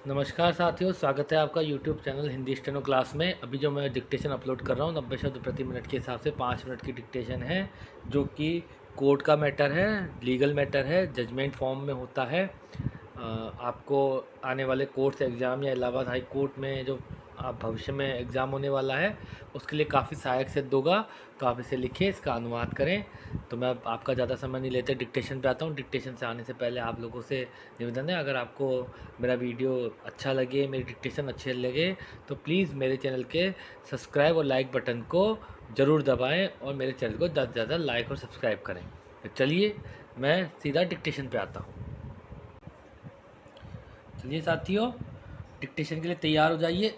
नमस्कार साथियों, स्वागत है आपका YouTube channel Hindi steno class में। अभी जो मैं डिक्टेशन अपलोड कर रहा हूँ 90 शब्द प्रति मिनट के हिसाब से 5 मिनट की डिक्टेशन है, जो कि कोर्ट का मैटर है, लीगल मैटर है, जजमेंट फॉर्म में होता है। आपको आने वाले कोर्ट्स एग्ज़ाम या इलाहाबाद हाई कोर्ट में जो आप भविष्य में एग्ज़ाम होने वाला है उसके लिए काफ़ी सहायक सिद्ध होगा। तो आप इसे लिखें, इसका अनुवाद करें। तो मैं आपका ज़्यादा समय नहीं लेते, डिक्टेशन पे आता हूँ। डिक्टेशन से आने से पहले आप लोगों से निवेदन है, अगर आपको मेरा वीडियो अच्छा लगे, मेरी डिक्टेशन अच्छे लगे, तो प्लीज़ मेरे चैनल के सब्सक्राइब और लाइक बटन को ज़रूर दबाएं और मेरे चैनल को ज़्यादा से ज़्यादा लाइक और सब्सक्राइब करें। तो चलिए मैं सीधा डिक्टेशन पे आता हूँ। चलिए साथियों, डिक्टेशन के लिए तैयार हो जाइए।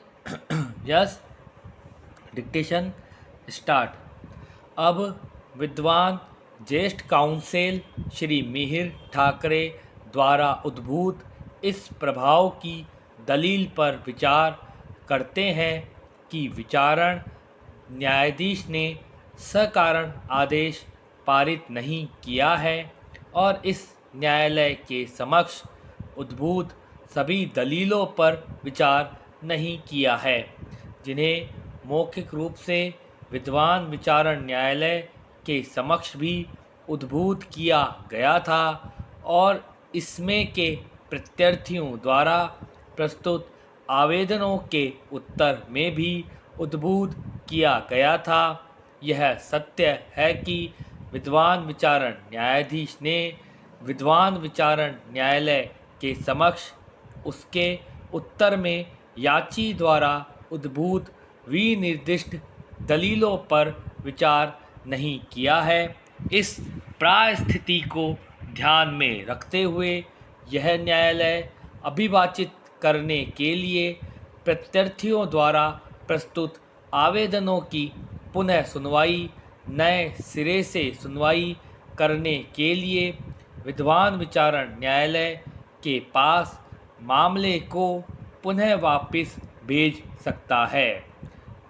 Yes, dictation start. अब विद्वान ज्येष्ठ काउंसिल श्री मिहिर ठाकरे द्वारा उद्भूत इस प्रभाव की दलील पर विचार करते हैं कि विचारण न्यायाधीश ने सकारण आदेश पारित नहीं किया है और इस न्यायालय के समक्ष उद्भूत सभी दलीलों पर विचार नहीं किया है, जिन्हें मौखिक रूप से विद्वान विचारण न्यायालय के समक्ष भी उद्भूत किया गया था और इसमें के प्रत्यर्थियों द्वारा प्रस्तुत आवेदनों के उत्तर में भी उद्भूत किया गया था। यह सत्य है कि विद्वान विचारण न्यायाधीश ने विद्वान विचारण न्यायालय के समक्ष उसके उत्तर में याची द्वारा उद्भूत विनिर्दिष्ट दलीलों पर विचार नहीं किया है। इस परिस्थिति को ध्यान में रखते हुए यह न्यायालय अभिवाचित करने के लिए प्रत्यर्थियों द्वारा प्रस्तुत आवेदनों की पुनः सुनवाई, नए सिरे से सुनवाई करने के लिए विद्वान विचारण न्यायालय के पास मामले को पुनः वापस भेज सकता है।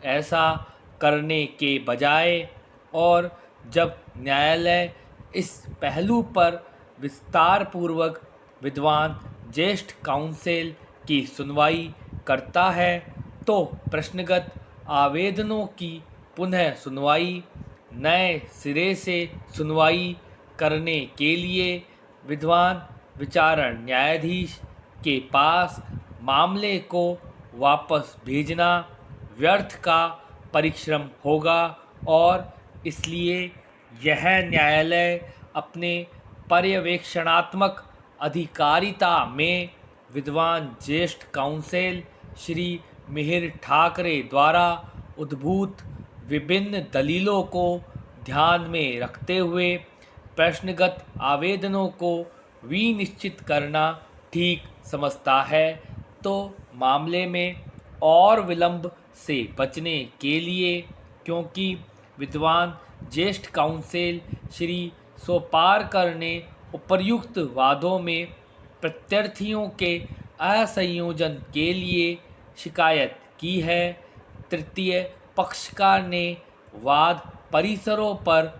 ऐसा करने के बजाय और जब न्यायालय इस पहलू पर विस्तारपूर्वक विद्वान ज्येष्ठ काउंसिल की सुनवाई करता है, तो प्रश्नगत आवेदनों की पुनः सुनवाई, नए सिरे से सुनवाई करने के लिए विद्वान विचारण न्यायाधीश के पास मामले को वापस भेजना व्यर्थ का परिश्रम होगा और इसलिए यह न्यायालय अपने पर्यवेक्षणात्मक अधिकारिता में विद्वान ज्येष्ठ काउंसिल श्री मिहिर ठाकरे द्वारा उद्भूत विभिन्न दलीलों को ध्यान में रखते हुए प्रश्नगत आवेदनों को विनिश्चित करना ठीक समझता है। तो मामले में और विलंब से बचने के लिए, क्योंकि विद्वान ज्येष्ठ काउंसिल श्री सोपारकर ने उपर्युक्त वादों में प्रत्यर्थियों के असंयोजन के लिए शिकायत की है, तृतीय पक्षकार ने वाद परिसरों पर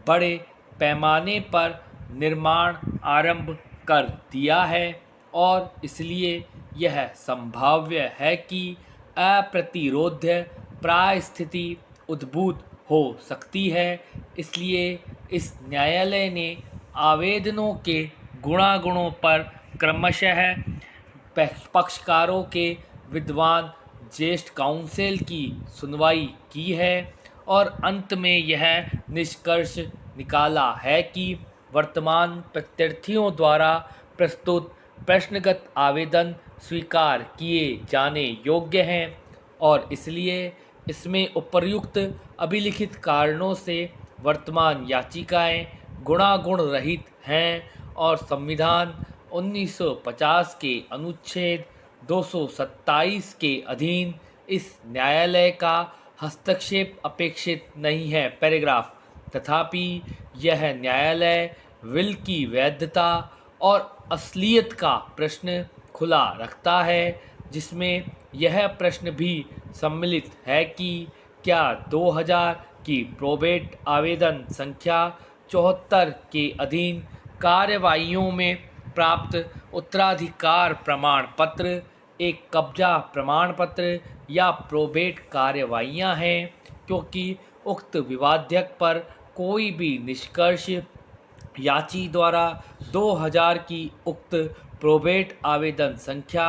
बड़े पैमाने पर निर्माण आरंभ कर दिया है और इसलिए यह संभाव्य है कि अप्रतिरोध्य परिस्थिति उद्भूत हो सकती है। इसलिए इस न्यायालय ने आवेदनों के गुणागुणों पर क्रमशः पक्षकारों के विद्वान ज्येष्ठ काउंसिल की सुनवाई की है और अंत में यह निष्कर्ष निकाला है कि वर्तमान प्रत्यर्थियों द्वारा प्रस्तुत प्रश्नगत आवेदन स्वीकार किए जाने योग्य हैं और इसलिए इसमें उपर्युक्त अभिलिखित कारणों से वर्तमान याचिकाएं गुणागुण रहित हैं और संविधान 1950 के अनुच्छेद 227 के अधीन इस न्यायालय का हस्तक्षेप अपेक्षित नहीं है। पैराग्राफ। तथापि यह न्यायालय विल की वैधता और असलियत का प्रश्न खुला रखता है, जिसमें यह प्रश्न भी सम्मिलित है कि क्या 2000 की प्रोबेट आवेदन संख्या 74 के अधीन कार्यवाहियों में प्राप्त उत्तराधिकार प्रमाण पत्र एक कब्जा प्रमाण पत्र या प्रोबेट कार्यवाहियाँ हैं, क्योंकि उक्त विवाद्यक पर कोई भी निष्कर्ष याची द्वारा 2000 की उक्त प्रोबेट आवेदन संख्या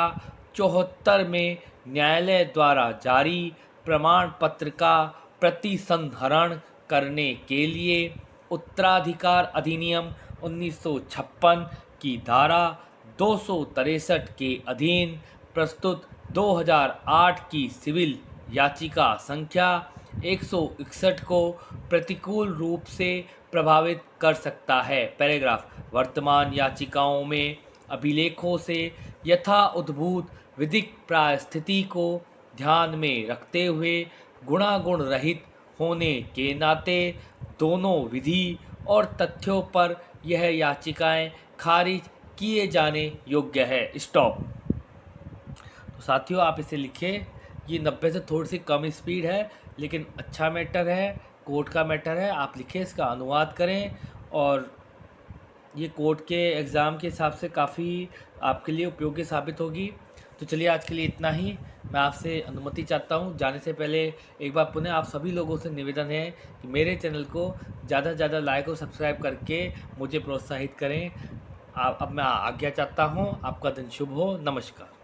74 में न्यायालय द्वारा जारी प्रमाण पत्र का प्रतिसंहरण करने के लिए उत्तराधिकार अधिनियम 1956 की धारा 263 के अधीन प्रस्तुत 2008 की सिविल याचिका संख्या 161 को प्रतिकूल रूप से प्रभावित कर सकता है। पैराग्राफ, वर्तमान याचिकाओं में अभिलेखों से यथा उद्भूत विधिक परिस्थिति को ध्यान में रखते हुए गुणागुण रहित होने के नाते दोनों विधि और तथ्यों पर यह याचिकाएं खारिज किए जाने योग्य है। स्टॉप। तो साथियों, आप इसे लिखिए। ये 90 से थोड़ी सी कम स्पीड है, लेकिन अच्छा मैटर है, कोर्ट का मैटर है। आप लिखिए, इसका अनुवाद करें, और ये कोर्ट के एग्ज़ाम के हिसाब से काफ़ी आपके लिए उपयोगी साबित होगी। तो चलिए, आज के लिए इतना ही। मैं आपसे अनुमति चाहता हूँ। जाने से पहले एक बार पुनः आप सभी लोगों से निवेदन है कि मेरे चैनल को ज़्यादा से ज़्यादा लाइक और सब्सक्राइब करके मुझे प्रोत्साहित करें। अब मैं आज्ञा चाहता हूँ। आपका दिन शुभ हो। नमस्कार।